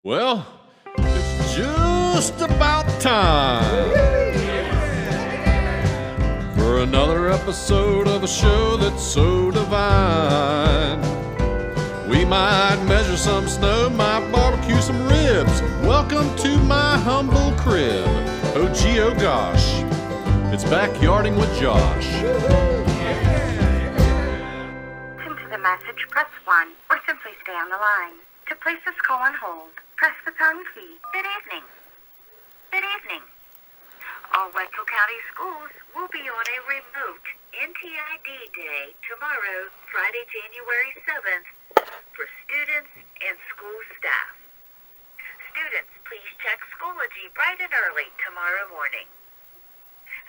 Well, it's just about time for another episode of a show that's so divine. We might measure some snow, might barbecue some ribs. Welcome to my humble crib. Oh gee, oh gosh, it's Backyarding with Josh. Listen to the message, press 1, or simply stay on the line. To place this call on hold, press the pound key. Good evening. Good evening. All Weekley County schools will be on a remote NTID day tomorrow, Friday, January 7th, for students and school staff. Students, please check Schoology bright and early tomorrow morning.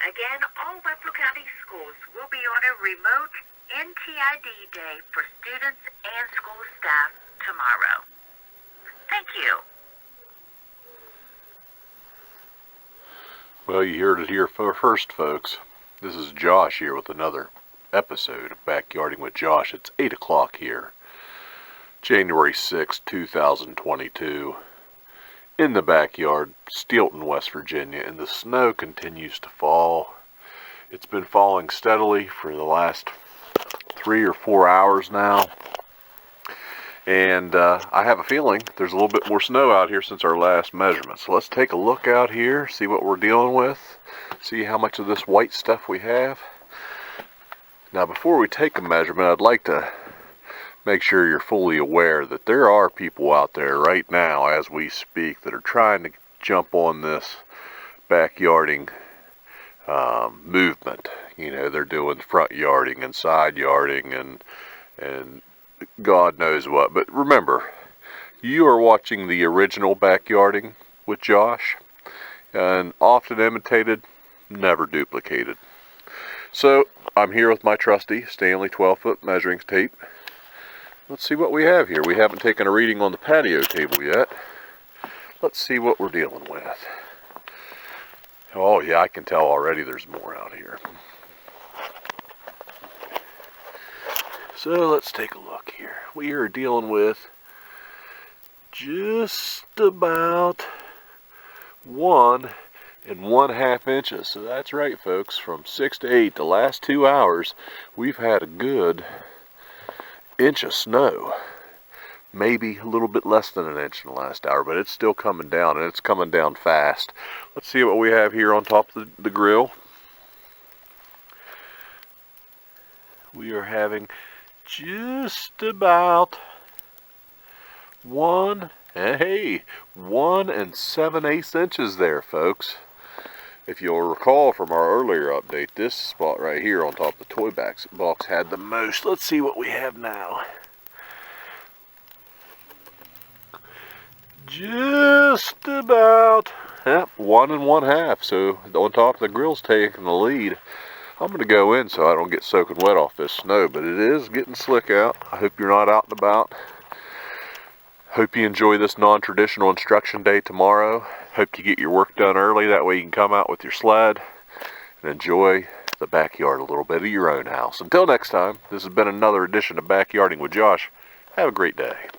Again, all Weekley County schools will be on a remote NTID day for students and school staff tomorrow. Thank you. Well, you heard it here first, folks. This is Josh here with another episode of Backyarding with Josh. It's 8 o'clock here, January 6, 2022, in the backyard, Steelton, West Virginia, and the snow continues to fall. It's been falling steadily for the last 3 or 4 hours now. And I have a feeling there's a little bit more snow out here since our last measurement. So let's take a look out here, see what we're dealing with, see how much of this white stuff we have. Now, before we take a measurement, I'd like to make sure you're fully aware that there are people out there right now as we speak that are trying to jump on this backyarding movement. You know, they're doing front yarding and side yarding and God knows what. But remember, you are watching the original Backyarding with Josh, and often imitated, never duplicated. So I'm here with my trusty Stanley 12-foot measuring tape. Let's see what we have here. We haven't taken a reading on the patio table yet. Let's see what we're dealing with. Oh yeah, I can tell already there's more out here. So let's take a look here. We are dealing with just about 1 1/2 inches. So that's right, folks. From 6 to 8, the last 2 hours, we've had a good inch of snow. Maybe a little bit less than an inch in the last hour, but it's still coming down, and it's coming down fast. Let's see what we have here on top of the grill. We are having just about 1 7/8 inches there, folks. If you'll recall from our earlier update, this spot right here on top of the toy box had the most. Let's see what we have now. Just about 1 1/2. So on top of the grill's taking the lead. I'm going to go in so I don't get soaking wet off this snow, but it is getting slick out. I hope you're not out and about. Hope you enjoy this non-traditional instruction day tomorrow. Hope you get your work done early. That way you can come out with your sled and enjoy the backyard a little bit of your own house. Until next time, this has been another edition of Backyarding with Josh. Have a great day.